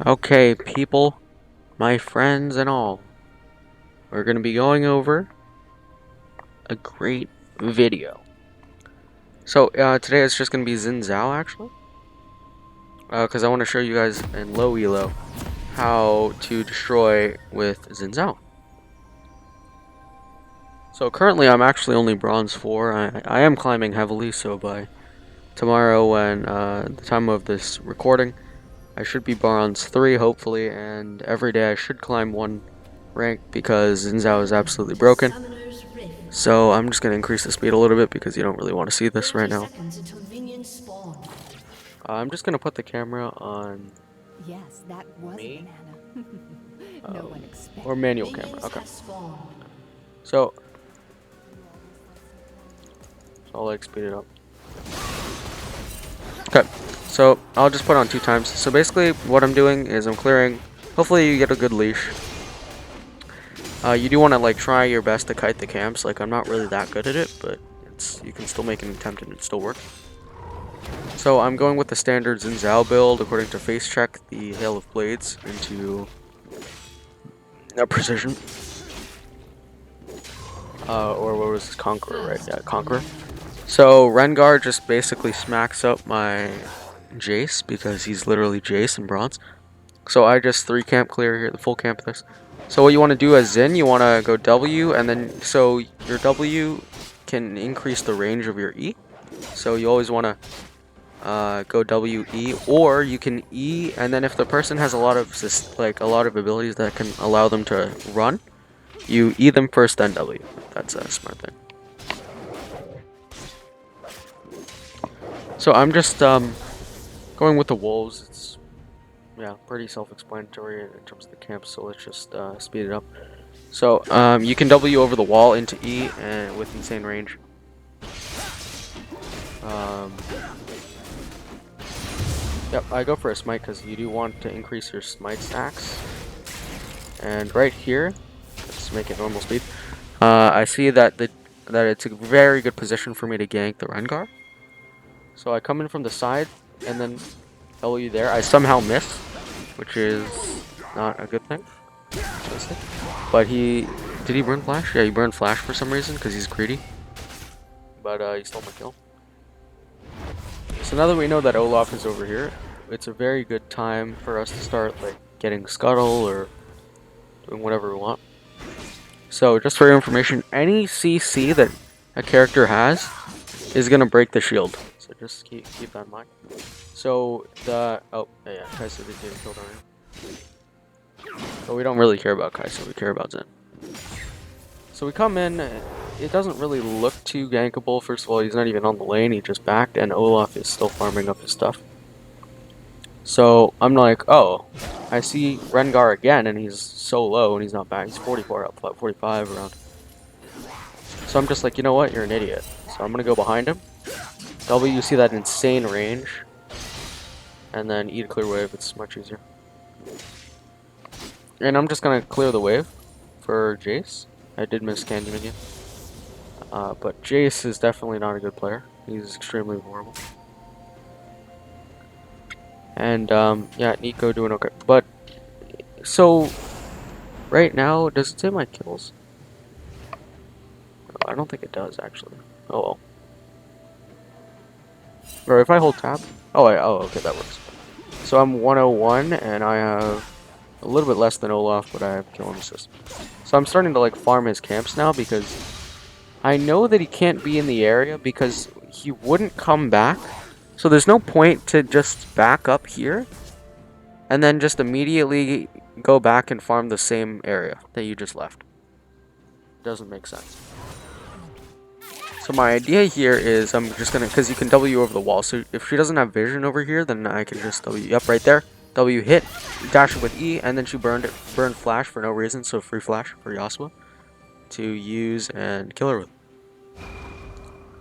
Okay, people, my friends and all, we're going to be going over a great video. So, today it's just going to be Xin Zhao, actually, because I want to show you guys in low elo how to destroy with Xin Zhao. So currently I'm actually only bronze 4. I am climbing heavily, so by tomorrow when the time of this recording, I should be bronze 3 hopefully, and every day I should climb 1 rank because Xin Zhao is absolutely broken. So I'm just going to increase the speed a little bit because you don't really want to see this right now. I'm just going to put the camera on me, or manual camera. Okay. So I'll like speed it up. Okay, so I'll just put on 2 times. So basically what I'm doing is I'm clearing. Hopefully you get a good leash. You do want to like try your best to kite the camps. Like I'm not really that good at it, but you can still make an attempt and it still works. So I'm going with the standard Xin Zhao build according to face check the Hail of Blades into precision. Or what was this? Conqueror, right? Yeah, Conqueror. So Rengar just basically smacks up my Jace because he's literally Jace in bronze. So I just 3 camp clear here, the full camp this. So what you want to do as Xin, you want to go W, and then so your W can increase the range of your E. So you always want to go W E, or you can E, and then if the person has a lot of abilities that can allow them to run, you E them first, then W. That's a smart thing. So I'm just going with the wolves. It's pretty self-explanatory in terms of the camp. So let's just speed it up. So you can W over the wall into E and with insane range. Yep, I go for a smite because you do want to increase your smite stacks. And right here, let's make it normal speed. I see that it's a very good position for me to gank the Rengar. So I come in from the side and then W there. I somehow miss, which is not a good thing. But did he burn flash? Yeah, he burned flash for some reason because he's greedy. But he stole my kill. So now that we know that Olaf is over here, it's a very good time for us to start like getting scuttle or doing whatever we want. So just for your information, any CC that a character has is gonna break the shield. So just keep that in mind. So Kai'Sa did get killed already. But we don't really care about Kai'Sa, we care about Zen. So we come in, it doesn't really look too gankable. First of all, he's not even on the lane, he just backed, and Olaf is still farming up his stuff. So I'm like, oh, I see Rengar again, and he's so low, and he's not back. He's 44 up, 45 around. So I'm just like, you know what, you're an idiot. So I'm gonna go behind him. W, you see that insane range. And then E to clear wave, it's much easier. And I'm just gonna clear the wave for Jace. I did miss Candyman, but Jace is definitely not a good player. He's extremely vulnerable. And yeah, Nico doing okay. But so right now, does it say my kills? I don't think it does actually. Oh well. Or if I hold tab. Oh okay, that works. So I'm 101 and I have a little bit less than Olaf, but I have kill and assist. So I'm starting to like farm his camps now because I know that he can't be in the area because he wouldn't come back. So there's no point to just back up here and then just immediately go back and farm the same area that you just left. Doesn't make sense. So my idea here is I'm just gonna, because you can W over the wall. So if she doesn't have vision over here, then I can just W. Yep, right there. W hit, dash it with E, and then she burned flash for no reason. So free flash for Yasuo to use and kill her with.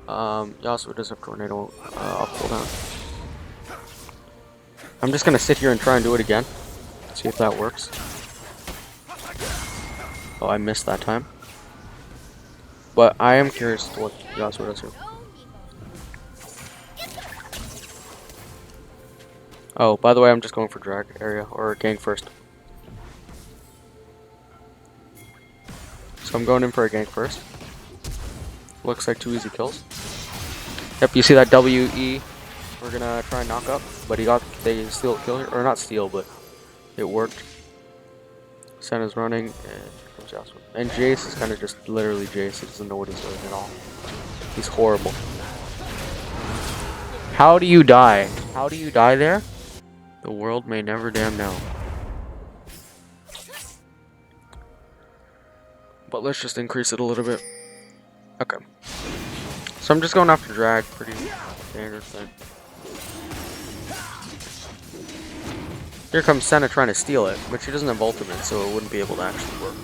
Yasuo does have tornado off cooldown. I'm just gonna sit here and try and do it again. See if that works. Oh, I missed that time. But I am curious to what Yasuo does here. Oh, by the way, I'm just going for drag area or gank first. So I'm going in for a gank first. Looks like 2 easy kills. Yep, you see that WE we're gonna try and knock up, but they steal a kill here, or not steal, but it worked. Senna's running, and here comes Yasuo. And Jace is kind of just literally Jace. He doesn't know what he's doing at all. He's horrible. How do you die? How do you die there? The world may never damn know. But let's just increase it a little bit. Okay. So I'm just going after drag, pretty standard thing. Here comes Senna trying to steal it, but she doesn't have ultimate, so it wouldn't be able to actually work.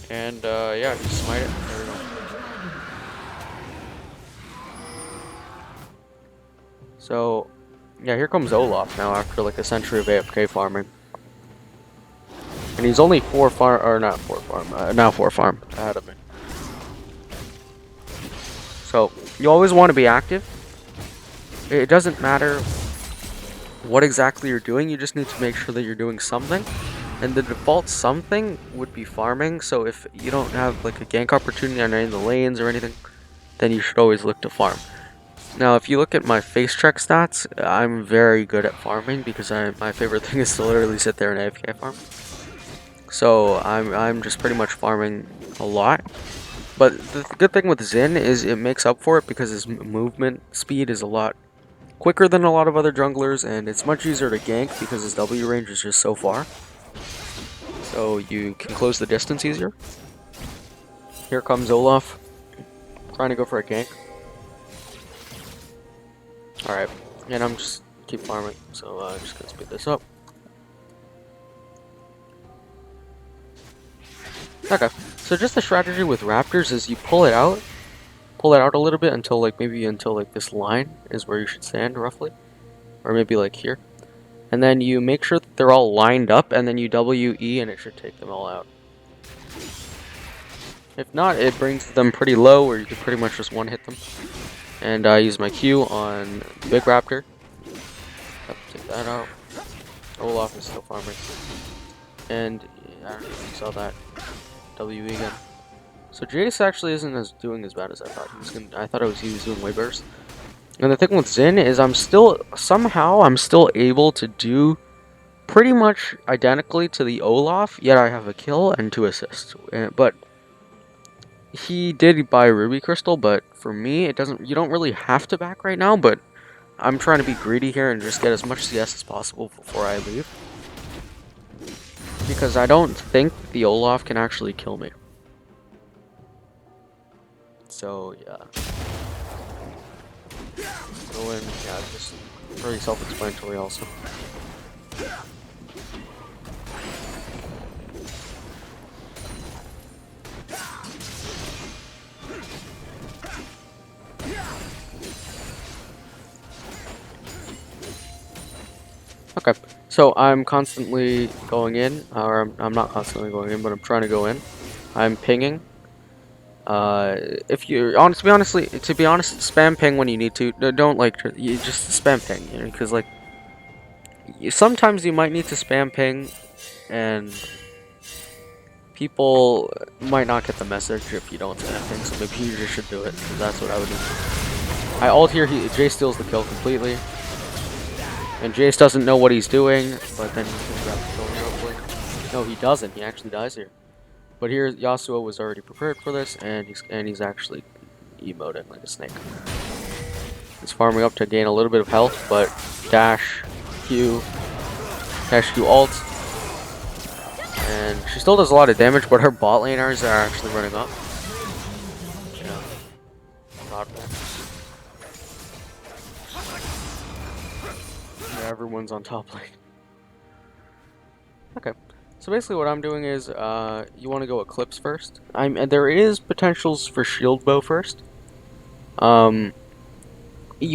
And yeah, just smite it. There we go. So yeah, here comes Olaf now after like a century of AFK farming. And he's only 4 farm, or not 4 farm, now 4 farm ahead of me. So you always want to be active. It doesn't matter what exactly you're doing, you just need to make sure that you're doing something. And the default something would be farming, so if you don't have like a gank opportunity on any of the lanes or anything, then you should always look to farm. Now if you look at my face check stats, I'm very good at farming because my favorite thing is to literally sit there and AFK farm. So I'm just pretty much farming a lot. But the good thing with Xin is it makes up for it because his movement speed is a lot quicker than a lot of other junglers, and it's much easier to gank because his W range is just so far. So you can close the distance easier. Here comes Olaf, trying to go for a gank. Alright, and I'm just keep farming, so I'm just gonna speed this up. Okay, so just the strategy with Raptors is you pull it out a little bit until like this line is where you should stand roughly, or maybe like here. And then you make sure that they're all lined up, and then you WE, and it should take them all out. If not, it brings them pretty low, where you can pretty much just one-hit them. And I use my Q on the big raptor. Yep, take that out. Olaf is still farming. And yeah, I don't know if you saw that. WE again. So Jace actually isn't doing as bad as I thought he was gonna. I thought he was doing way worse. And the thing with Xin is I'm still able to do pretty much identically to the Olaf, yet I have a kill and 2 assists. But he did buy Ruby Crystal, but for me, you don't really have to back right now, but I'm trying to be greedy here and just get as much CS as possible before I leave. Because I don't think the Olaf can actually kill me. So, yeah. Go in, yeah, just pretty self-explanatory also. Okay, so I'm constantly going in, or I'm not constantly going in, but I'm trying to go in. I'm pinging. If you to be honest, spam ping when you need to. Don't like you just spam ping, you know, because like sometimes you might need to spam ping, and people might not get the message if you don't spam ping. So maybe you just should do it, because that's what I would do. I ult here. Jay steals the kill completely. And Jace doesn't know what he's doing, but then he can grab the kill real quick. No, he doesn't. He actually dies here. But here, Yasuo was already prepared for this, and he's actually emoting like a snake. He's farming up to gain a little bit of health, but dash Q ult, and she still does a lot of damage. But her bot laners are actually running up. Yeah, not bad. Everyone's on top lane. Okay, so basically what I'm doing is you want to go Eclipse first. And there is potentials for Shield Bow first. You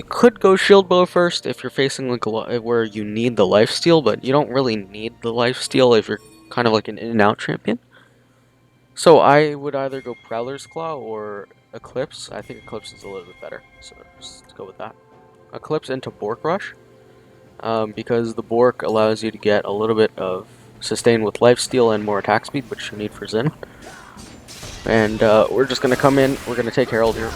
could go Shield Bow first if you're facing like where you need the lifesteal, but you don't really need the lifesteal if you're kind of like an in-and-out champion. So I would either go Prowler's Claw or Eclipse. I think Eclipse is a little bit better, so just go with that. Eclipse into Bork Rush. because the Bork allows you to get a little bit of sustain with lifesteal and more attack speed, which you need for Xin. And we're just gonna come in. We're gonna take Herald here.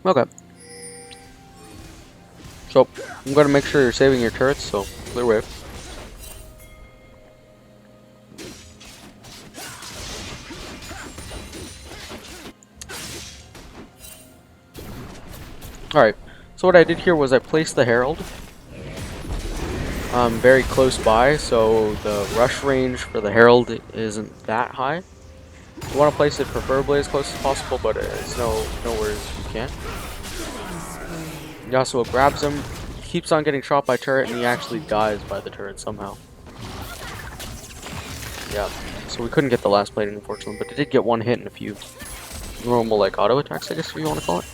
Okay. So I'm gonna make sure you're saving your turrets. So clear wave. Alright, so what I did here was I placed the Herald very close by, so the rush range for the Herald isn't that high. You want to place it preferably as close as possible, but it's nowhere you can't. Yasuo grabs him, keeps on getting shot by turret, and he actually dies by the turret somehow. Yeah, so we couldn't get the last plating, unfortunately, but it did get one hit and a few normal, like, auto attacks, I guess if you want to call it.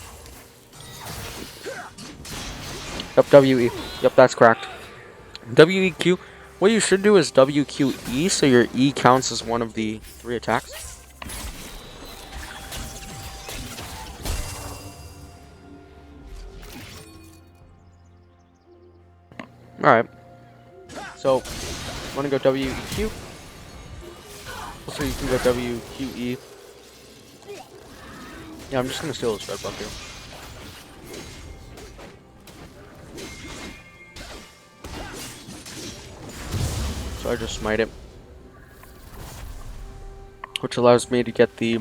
Yep, WE. Yep, that's correct. WEQ. What you should do is WQE, so your E counts as one of the 3 attacks. Alright. So, I'm gonna go WEQ. Also, you can go WQE. Yeah, I'm just gonna steal this red buff here. So I just smite it, which allows me to get the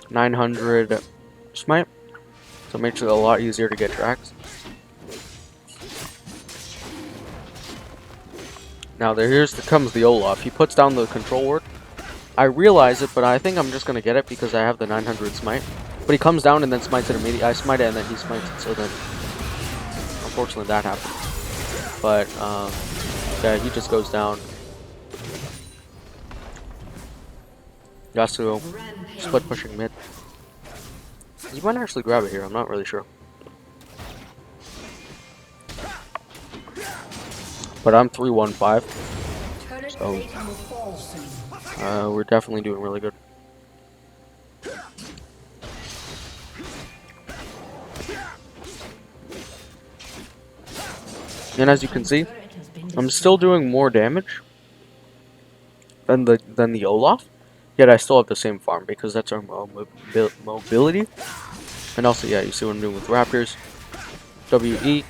900 smite, so it makes it a lot easier to get tracks. Now comes the Olaf. He puts down the control ward. I realize it, but I think I'm just gonna get it because I have the 900 smite. But he comes down and then smites it immediately. I smite it and then he smites it, so then unfortunately that happened. But yeah, he just goes down. Yasuo split pushing mid. You might actually grab it here, I'm not really sure. But I'm 3-1-5. So we're definitely doing really good. And as you can see, I'm still doing more damage than the Olaf, yet I still have the same farm because that's our mobility. And also, yeah, you see what I'm doing with Raptors. WE.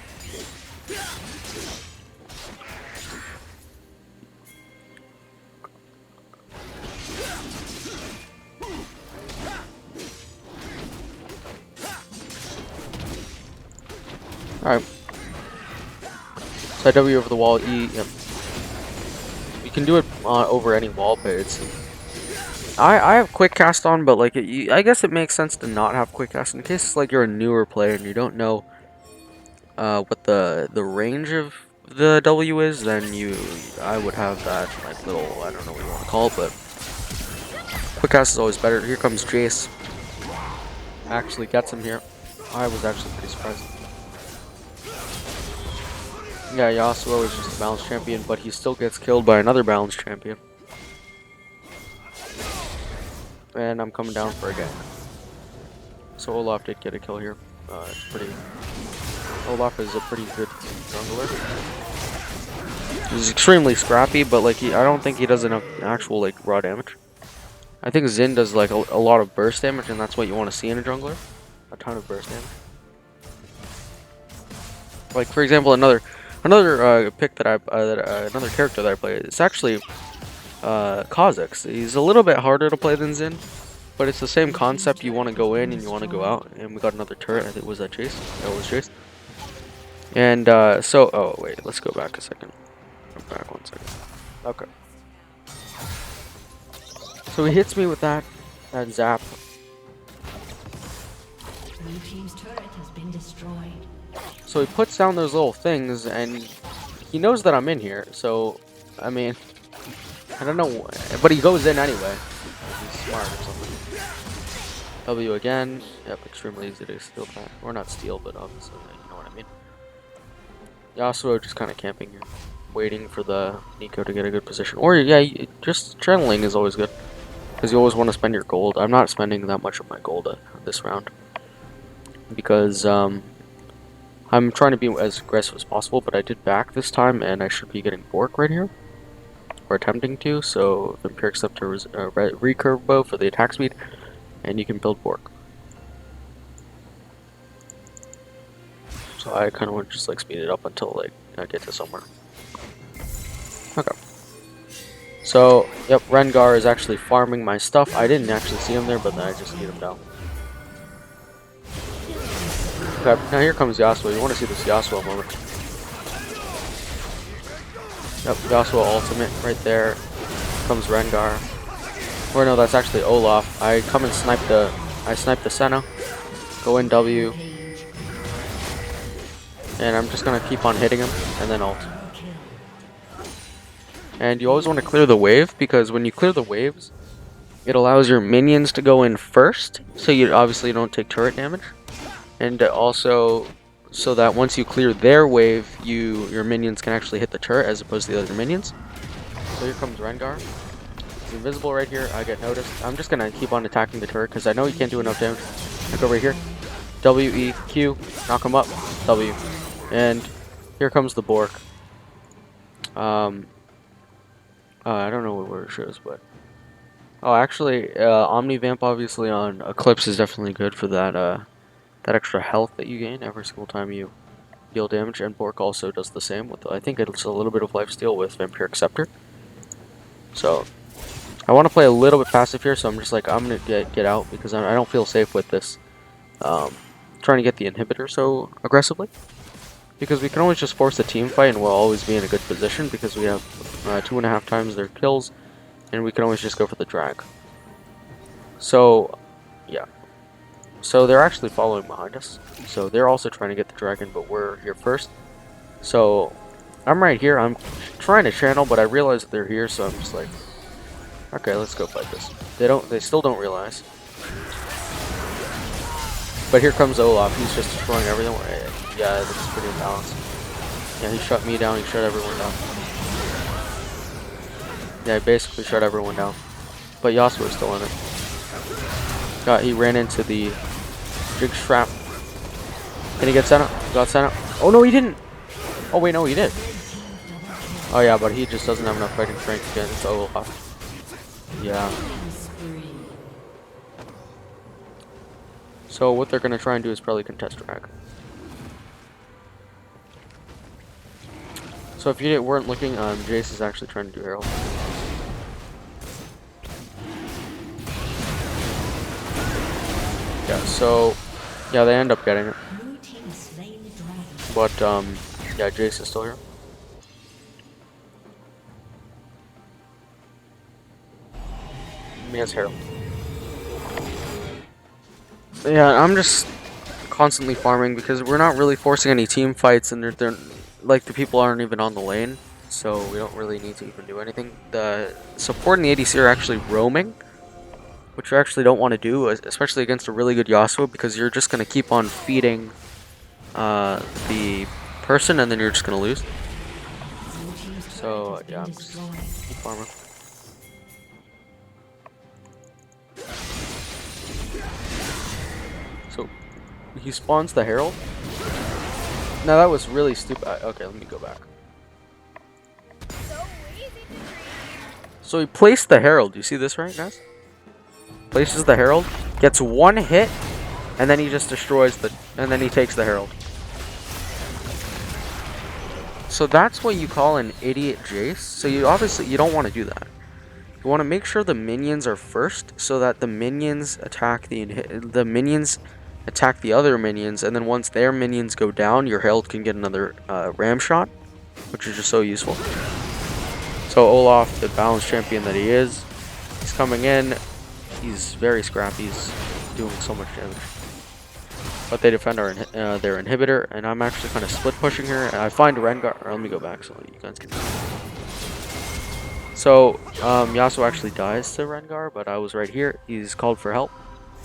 Alright. So I W over the wall, E, yep. You can do it over any wall, but it's... I have quick cast on, but like, I guess it makes sense to not have quick cast in case like you're a newer player and you don't know what the range of the W is, then I would have that like little, I don't know what you want to call it, but quick cast is always better. Here comes Jace. Actually gets him here. I was actually pretty surprised. Yeah, Yasuo is just a balanced champion, but he still gets killed by another balanced champion. And I'm coming down for a gank. So Olaf did get a kill here. Olaf is a pretty good jungler. He's extremely scrappy, but like I don't think he does enough actual like raw damage. I think Xin does like a lot of burst damage, and that's what you want to see in a jungler. A ton of burst damage. Like for example, another pick that another character that I play. It's actually Kha'Zix. He's a little bit harder to play than Xin, but it's the same concept. You want to go in and you want to go out. And we got another turret. I think was that Chase? That was Chase. And so, oh wait, let's go back a second. Go back 1 second. Okay. So he hits me with that zap. Blue team's turret has been destroyed. So he puts down those little things, and he knows that I'm in here. So, I mean, I don't know, but he goes in anyway. He's smart or something. W again. Yep, extremely easy to steal that. Or not steal, but obviously, you know what I mean. Yasuo just kind of camping here, waiting for the Nico to get a good position. Or, yeah, just channeling is always good. Because you always want to spend your gold. I'm not spending that much of my gold this round. Because, I'm trying to be as aggressive as possible, but I did back this time, and I should be getting Bork right here. Or attempting to, so Vampiric Scepter is recurve bow for the attack speed, and you can build Bork. So I kind of want to just like speed it up until like I get to somewhere. Okay. So, yep, Rengar is actually farming my stuff. I didn't actually see him there, but then I just beat him down. Okay, now here comes Yasuo. You want to see this Yasuo moment. Yep, Yasuo ultimate right there. Comes Rengar. Or no, that's actually Olaf. I come and snipe the Senna. Go in W. And I'm just gonna keep on hitting him and then ult. And you always want to clear the wave, because when you clear the waves, it allows your minions to go in first, so you obviously don't take turret damage. And also, so that once you clear their wave, your minions can actually hit the turret as opposed to the other minions. So here comes Rengar. He's invisible right here. I get noticed. I'm just gonna keep on attacking the turret because I know he can't do enough damage. I go right here. W, E, Q. Knock him up. W. And here comes the Bork. I don't know what word it shows, but... Oh, actually, Omni-Vamp obviously on Eclipse is definitely good for that, that extra health that you gain every single time you deal damage, and Bork also does the same with, I think it's a little bit of lifesteal with Vampiric Scepter. So, I want to play a little bit passive here, so I'm just like, I'm going to get out, because I don't feel safe with this, trying to get the inhibitor so aggressively. Because we can always just force a team fight, and we'll always be in a good position, because we have 2.5 times their kills, and we can always just go for the drag. So, yeah. So they're actually following behind us. So they're also trying to get the dragon, but we're here first. So I'm right here. I'm trying to channel, but I realize that they're here, so I'm just like, okay, let's go fight this. They still don't realize. But here comes Olaf. He's just destroying everything. Yeah, this is pretty imbalanced. Yeah, he shut me down. He shut everyone down. Yeah, he basically shut everyone down. But Yasuo is still in it. He ran into the Jig Strap. Can he get Senna? Got Senna. Oh no, he didn't! Oh wait, no, he did. Oh yeah, but he just doesn't have enough fighting strength against Olaf. Yeah. So what they're gonna try and do is probably contest drag. So if you weren't looking, Jace is actually trying to do Herald. Yeah, so yeah, they end up getting it. But yeah, Jace is still here. He has Herald. Yeah, I'm just constantly farming because we're not really forcing any team fights, and they're like the people aren't even on the lane, so we don't really need to even do anything. The support and the ADC are actually roaming, which you actually don't want to do, especially against a really good Yasuo, because you're just going to keep on feeding the person, and then you're just going to lose. So yeah, I'm just keep farming. So he spawns the Herald. Now that was really stupid. Okay, let me go back. So he placed the Herald. You see this right, guys? Places the Herald, gets one hit, and then he just destroys and then he takes the Herald. So that's what you call an idiot Jace. So you don't want to do that. You want to make sure the minions are first, so that the minions attack the other minions, and then once their minions go down, your Herald can get another ram shot, which is just so useful. So Olaf, the balanced champion that he is, he's coming in. He's very scrappy. He's doing so much damage. But they defend their inhibitor, and I'm actually kind of split pushing here. And I find Rengar. Or let me go back so you guys can see. So Yasuo actually dies to Rengar, but I was right here. He's called for help.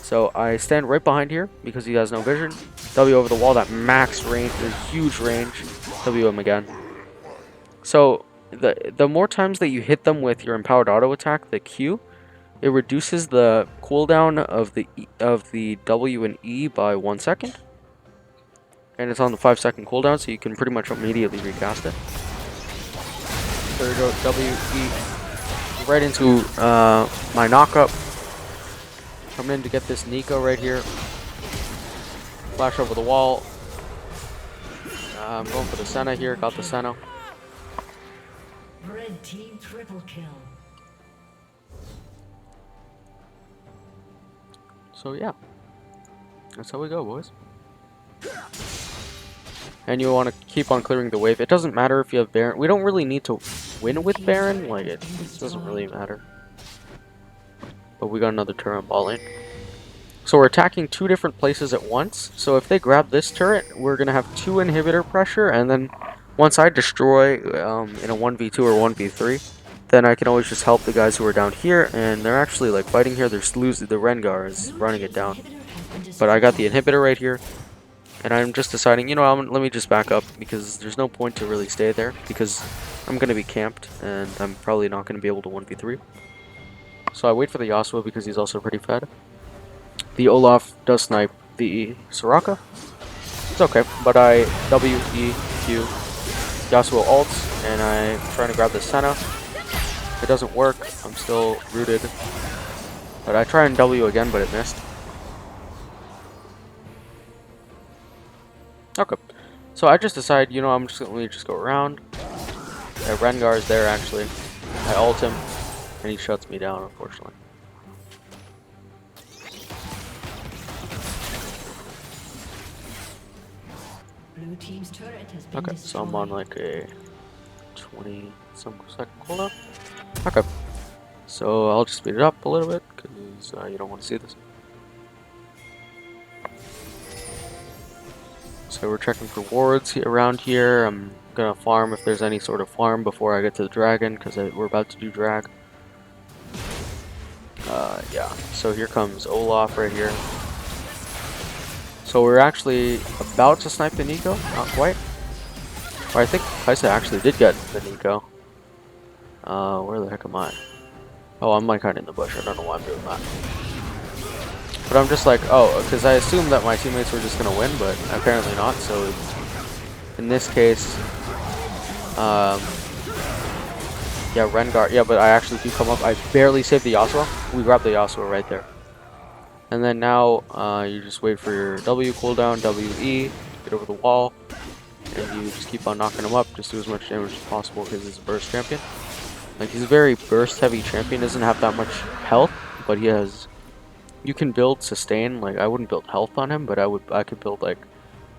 So I stand right behind here because he has no vision. W over the wall, that max range, the huge range. W him again. So the more times that you hit them with your empowered auto attack, the Q, it reduces the cooldown of the W and E by 1 second. And it's on the 5-second cooldown, so you can pretty much immediately recast it. There we go, W, E, right into my knockup. Coming in to get this Nico right here. Flash over the wall. I'm going for the Senna here, got the Senna. Red team triple kill. So yeah, that's how we go, boys. And you want to keep on clearing the wave. It doesn't matter if you have Baron. We don't really need to win with Baron. Like, it doesn't really matter. But we got another turret on ball lane. So we're attacking 2 different places at once. So if they grab this turret, we're going to have 2 inhibitor pressure. And then once I destroy in a 1v2 or 1v3, then I can always just help the guys who are down here. And they're actually like fighting here. They're losing. The Rengar is running it down. But I got the inhibitor right here. And I'm just deciding, you know, let me just back up, because there's no point to really stay there, because I'm going to be camped, and I'm probably not going to be able to 1v3. So I wait for the Yasuo, because he's also pretty fed. The Olaf does snipe the Soraka. It's okay, but I W, E, Q, Yasuo ults, and I'm trying to grab the Senna. If it doesn't work, I'm still rooted. But I try and W again, but it missed. Okay, so I just decide, you know, I'm just let me just go around. Rengar is there actually. I ult him, and he shuts me down, unfortunately. Blue team's turret has been Okay, destroyed. so I'm on like a 20-some second cooldown. Okay, so I'll just speed it up a little bit because you don't want to see this. So we're checking for wards around here. I'm gonna farm if there's any sort of farm before I get to the dragon, because we're about to do drag. Yeah, so here comes Olaf right here. So we're actually about to snipe the Nico, not quite. Or I think Kaisa actually did get the Nico. Where the heck am I? Oh, I'm like kind of in the bush. I don't know why I'm doing that. But I'm just like, oh, because I assumed that my teammates were just gonna win, but apparently not. So in this case, yeah, Rengar. Yeah, but I actually do come up. I barely saved the Yasuo. We grabbed the Yasuo right there. And then now, you just wait for your W cooldown, WE, get over the wall, and you just keep on knocking him up. Just do as much damage as possible because he's a burst champion. Like, he's a very burst heavy champion. Doesn't have that much health, but he has. You can build sustain. Like, I wouldn't build health on him, but I could build like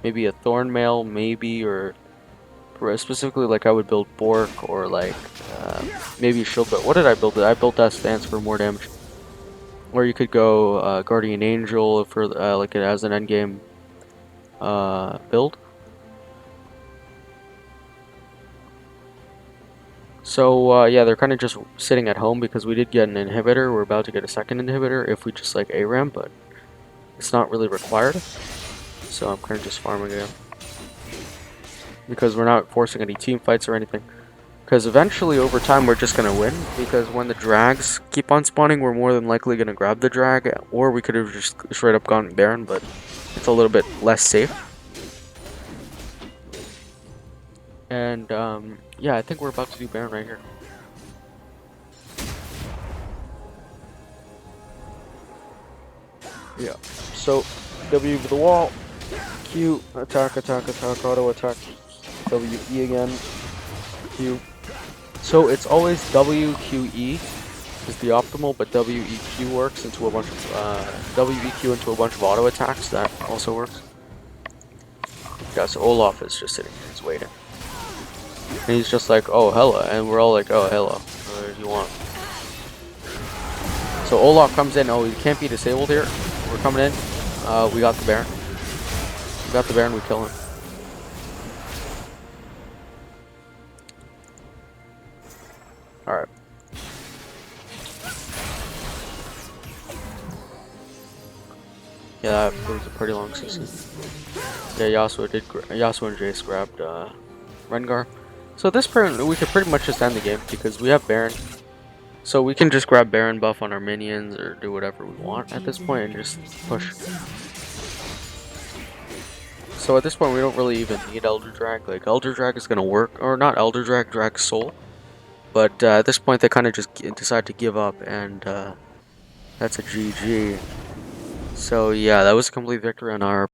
maybe a Thorn Mail, maybe, or specifically like I would build Bork or like maybe Shield. But what did I build? I built that stance for more damage. Or you could go Guardian Angel for like it as an endgame build. So yeah, they're kind of just sitting at home because we did get an inhibitor. We're about to get a second inhibitor if we just like ARAM, but it's not really required. So I'm kind of just farming again because we're not forcing any team fights or anything. Because eventually, over time, we're just going to win. Because when the drags keep on spawning, we're more than likely going to grab the drag. Or we could have just straight up gone Baron, but it's a little bit less safe. And, yeah, I think we're about to do Baron right here. Yeah. So, W for the wall. Q, attack, attack, attack, auto attack. WE again. Q. So it's always WQE is the optimal, but WEQ works into a bunch of WEQ into a bunch of auto attacks. That also works. Yeah, so Olaf is just sitting here, he's waiting. And he's just like, oh hella, and we're all like, oh hello, what do you want? So Olaf comes in, oh he can't be disabled here. We're coming in. We got the Baron. We got the Baron, we kill him. Alright. Yeah, that was a pretty long CC. Yeah, Yasuo and Jace grabbed Rengar. So this turn we could pretty much just end the game because we have Baron. So we can just grab Baron buff on our minions or do whatever we want at this point and just push. So at this point we don't really even need Elder Drag. Like Elder Drag is gonna work, or not Elder Drag, Drag Soul. But at this point they kind of just decide to give up, and that's a GG. So yeah, that was a complete victory on our